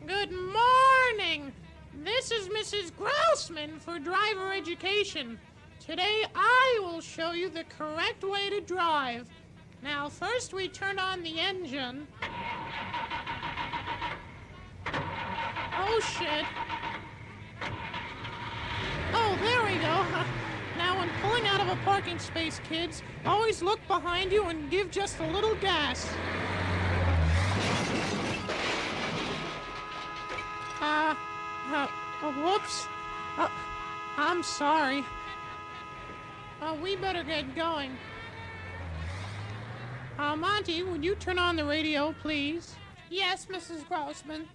Good morning. This is Mrs. Grossman for driver education. Today I will show you the correct way to drive. Now first we turn on the engine. Oh shit. Oh, there we go. Now when pulling out of a parking space, kids, always look behind you and give just a little gas. Whoops. I'm sorry. We better get going. Monty, would you turn on the radio, please? Yes, Mrs. Grossman.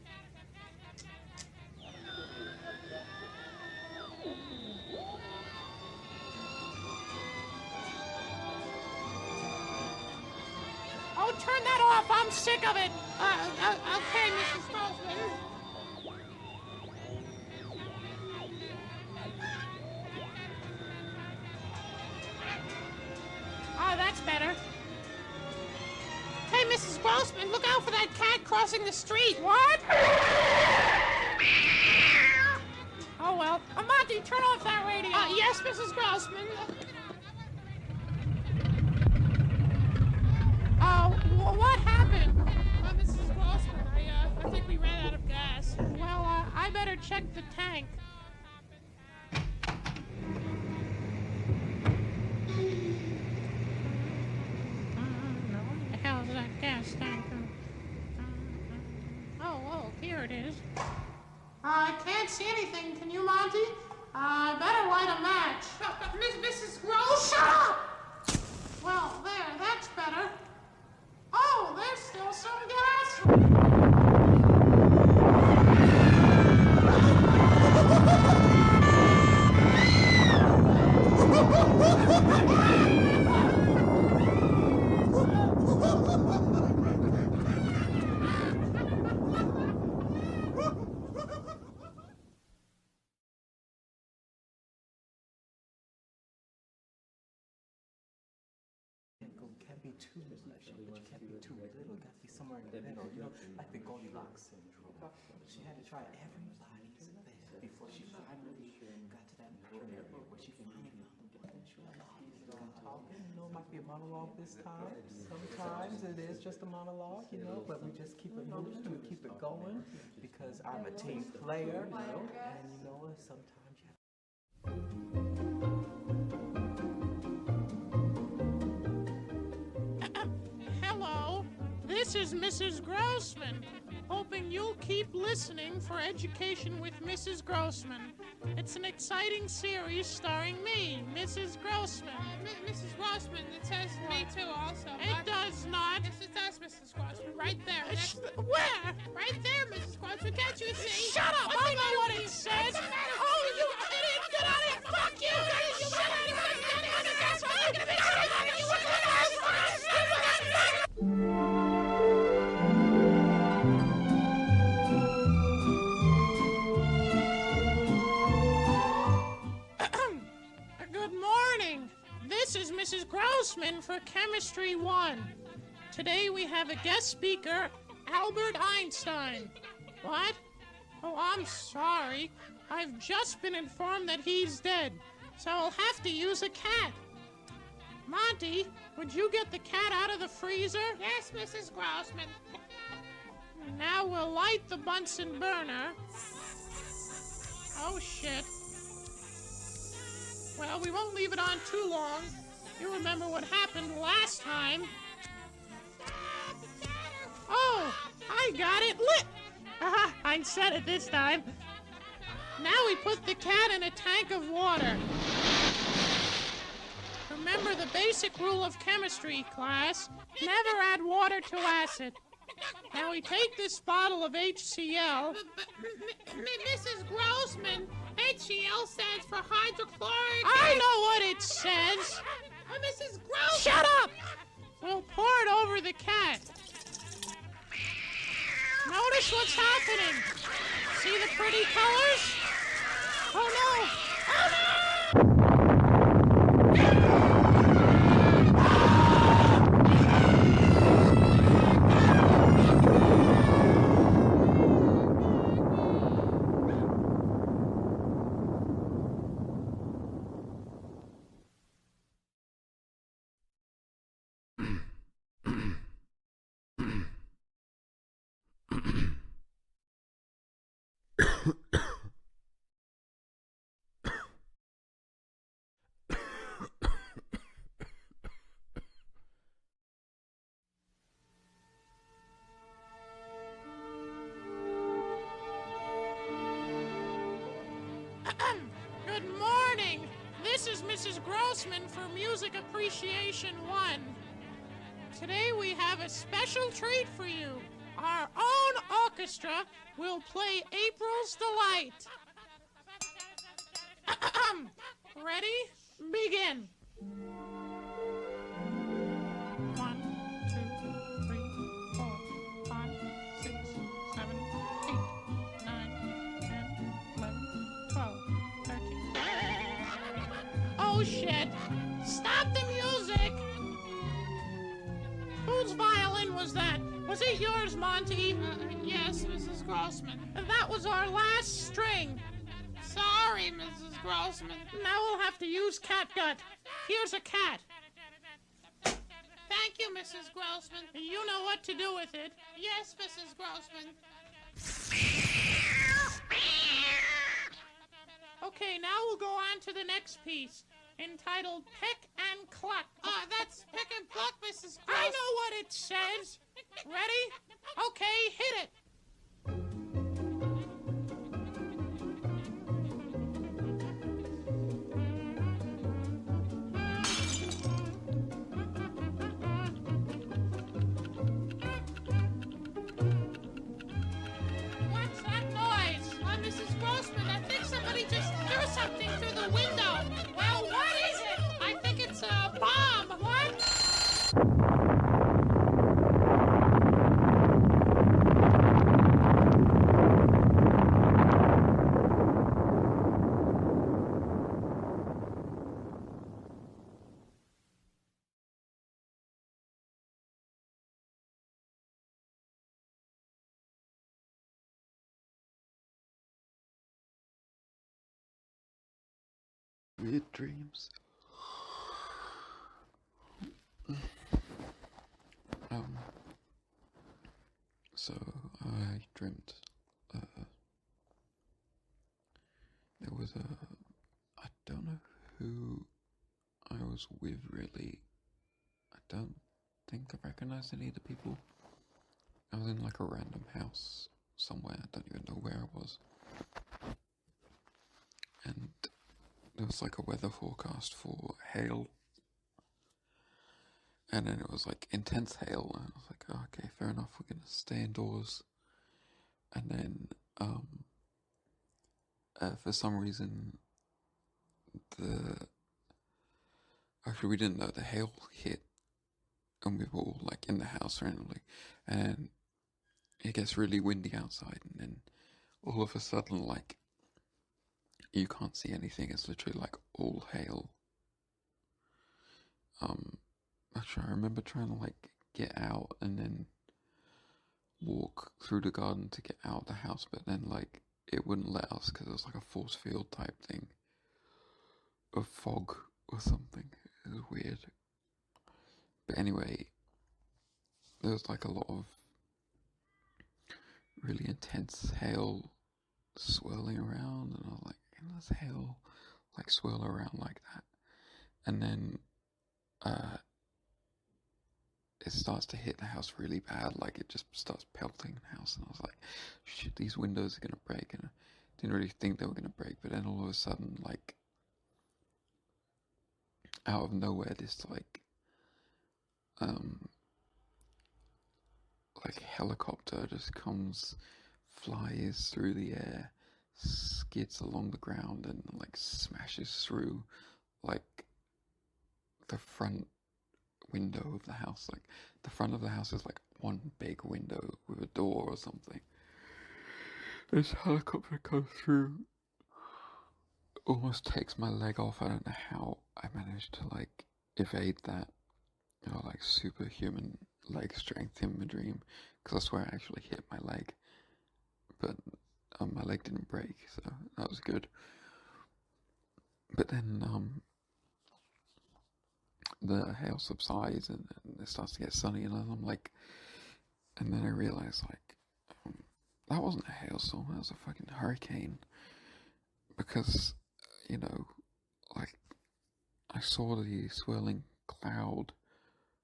Oh, turn that off. I'm sick of it. Okay, Mrs. Grossman. Oh, that's better. Hey, Mrs. Grossman, look out for that cat crossing the street. What? Oh, well. Monty, turn off that radio. Yes, Mrs. Grossman. What happened? Mrs. Grossman, I think we ran out of gas. Well, I better check the tank. Where the hell is that gas tank? Oh, here it is. I can't see anything. Can you, Monty? I better light a match. Mrs. Grossman! Shut up! Well, there, that's better. Oh, there's still some gas. Can't be too much, but you can't be too little. Got to be somewhere in the middle, like the Goldilocks syndrome. She had to try everybody's best before she finally got to that area where she finally found the one that she wanted. It might be a monologue this time. Sometimes it is just a monologue, but we just keep it moving, we keep it going, because I'm a team player, and sometimes you have This is Mrs. Grossman, hoping you'll keep listening for Education with Mrs. Grossman. It's an exciting series starring me, Mrs. Grossman. Mrs. Grossman, it says me too also. It does not. Yes, it does, Mrs. Grossman. Right there. Where? Right there, Mrs. Grossman. Can't you see? Shut up! I know what it says. Oh, you idiot! Get out of here! Fuck you! Shut up! Good morning. This is Mrs. Grossman for Chemistry 1. Today we have a guest speaker, Albert Einstein. What? Oh, I'm sorry. I've just been informed that he's dead, so I'll have to use a cat. Monty, would you get the cat out of the freezer? Yes, Mrs. Grossman. Now we'll light the Bunsen burner. Oh, shit. Well, we won't leave it on too long. You remember what happened last time. Oh, I got it lit. Haha, I said it this time. Now we put the cat in a tank of water. Remember the basic rule of chemistry, class. Never add water to acid. Now we take this bottle of HCl. Mrs. Grossman, HCl stands for hydrochloric. I know what it says. Mrs. Grossman. Shut up! We'll pour it over the cat. Notice what's happening. See the pretty colors? Oh no! Oh no! Good morning. This is Mrs. Grossman for Music Appreciation 1. Today we have a special treat for you. Our own orchestra will play April's Delight. Ready? Begin. 1, 2, 3, 4, 5, 6, 7, 8, 9, 10, 11, 12, 13. Oh shit! Stop the music! Whose violin was that? Was it yours, Monty? Yes, Mrs. Grossman. That was our last string. Sorry, Mrs. Grossman. Now we'll have to use catgut. Here's a cat. Thank you, Mrs. Grossman. You know what to do with it. Yes, Mrs. Grossman. Okay, now we'll go on to the next piece, entitled Peck and Cluck. That's pick and pluck, Mrs. Grossman. I know what it says. Ready? Okay, hit it. What's that noise? Mrs. Grossman, I think somebody just threw something through the window. Well, what is it? I think it's a bomb. What? Weird dreams. So I dreamt there was I don't know who I was with really. I don't think I recognize any of the people. I was in like a random house somewhere, I don't even know where I was. And there was like a weather forecast for hail. And then it was like intense hail, and I was like, oh, okay, fair enough, we're gonna stay indoors. And then, for some reason, actually we didn't know, the hail hit, and we were all like in the house randomly, and it gets really windy outside, and then all of a sudden, like, you can't see anything, it's literally like all hail. Actually, I remember trying to like get out and then walk through the garden to get out of the house, but then like it wouldn't let us because it was like a force field type thing of fog or something. It was weird. But anyway, there was like a lot of really intense hail swirling around, and I was like, can this hail like swirl around like that? And then it starts to hit the house really bad, like it just starts pelting the house, and I was like, shit, these windows are gonna break, and I didn't really think they were gonna break, but then all of a sudden, like, out of nowhere, this like helicopter just comes, flies through the air, skids along the ground, and like smashes through like the front window of the house. Like the front of the house is like one big window with a door or something. This helicopter comes through, almost takes my leg off. I don't know how I managed to like evade that, you know, like superhuman leg strength in my dream, because I swear I actually hit my leg, but my leg didn't break, so that was good. But then the hail subsides and it starts to get sunny, and I'm like, and then I realize like that wasn't a hailstorm, that was a fucking hurricane, because, you know, like I saw the swirling cloud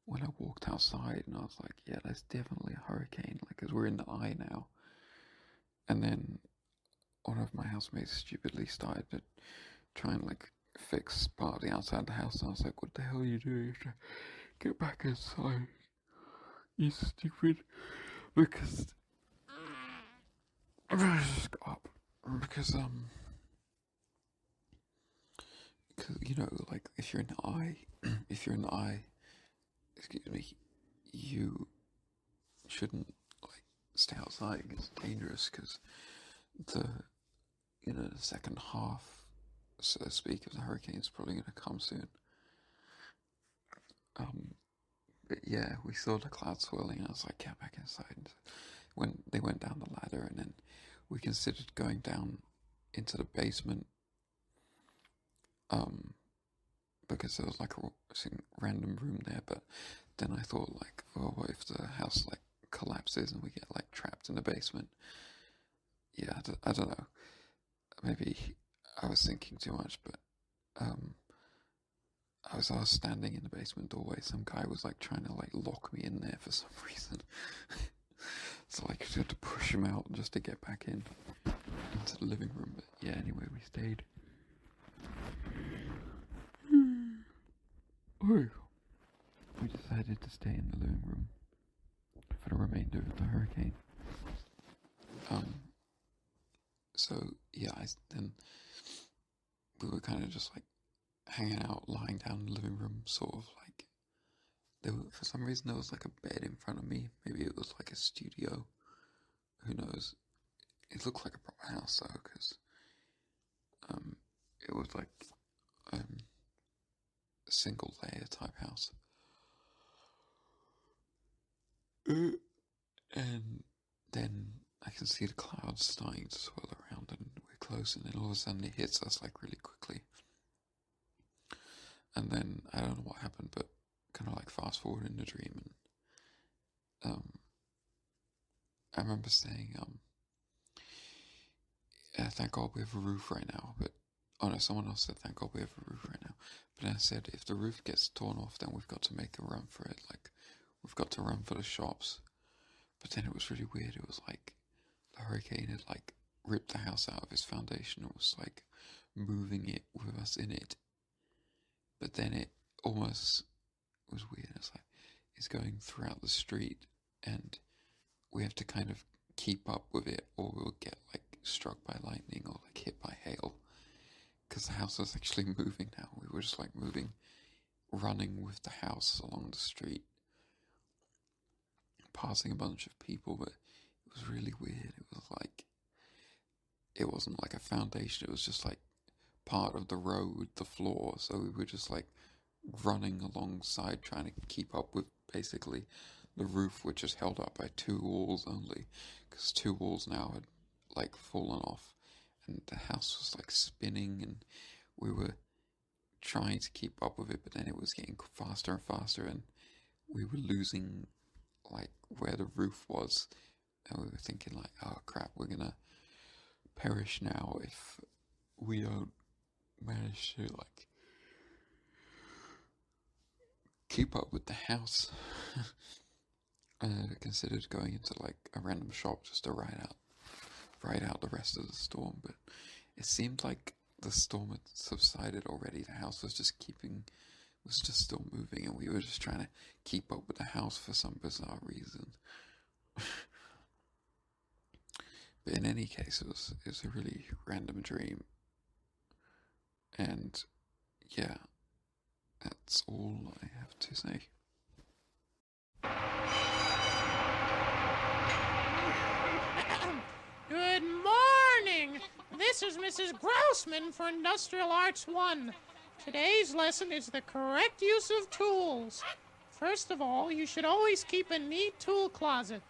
when I walked outside, and I was like, yeah, that's definitely a hurricane, like, because we're in the eye now. And then one of my housemates stupidly started to try and like fix part of the outside of the house, and I was like, what the hell are you doing? Get back inside, you stupid. Because I just got up. Because you know, like if you're in the eye, excuse me, you shouldn't like stay outside. It's dangerous because the second half, so to speak, of the hurricane is probably going to come soon. But yeah, we saw the clouds swirling, and I was like, get back inside. And when they went down the ladder, and then we considered going down into the basement, because there was like a random room there. But then I thought, like, oh, what if the house like collapses and we get like trapped in the basement? Yeah, I don't know. Maybe I was thinking too much, but I was standing in the basement doorway. Some guy was like trying to like lock me in there for some reason. So like I had to push him out just to get back into the living room. But yeah, anyway, we stayed. We decided to stay in the living room for the remainder of the hurricane. So yeah, then we were kind of just like hanging out, lying down in the living room, sort of like for some reason there was like a bed in front of me. Maybe it was like a studio. Who knows? It looked like a proper house though, because it was like a single layer type house. And then I can see the clouds starting to swirl around, and we're close, and then all of a sudden it hits us like really quickly. And then I don't know what happened, but kind of like fast forward in the dream, and I remember saying, thank God we have a roof right now. But oh no, someone else said thank God we have a roof right now. But then I said if the roof gets torn off, then we've got to make a run for it. Like we've got to run for the shops. But then it was really weird. It was like the hurricane had like ripped the house out of its foundation. It was like moving it with us in it. But then it almost was weird. It's like it's going throughout the street, and we have to kind of keep up with it, or we'll get like struck by lightning or like hit by hail. Because the house was actually moving now. We were just like running with the house along the street, passing a bunch of people, but it was really weird. It was like, it wasn't like a foundation, it was just like part of the road, the floor, so we were just like running alongside trying to keep up with basically the roof, which is held up by two walls only, because two walls now had like fallen off, and the house was like spinning, and we were trying to keep up with it, but then it was getting faster and faster, and we were losing like where the roof was, and we were thinking like, oh crap, we're gonna perish now if we don't manage to like keep up with the house. I considered going into like a random shop just to ride out the rest of the storm, but it seemed like the storm had subsided already. The house was just still moving, and we were just trying to keep up with the house for some bizarre reason. But in any case, it was a really random dream, and yeah, that's all I have to say. Good morning! This is Mrs. Grossman for Industrial Arts 1. Today's lesson is the correct use of tools. First of all, you should always keep a neat tool closet.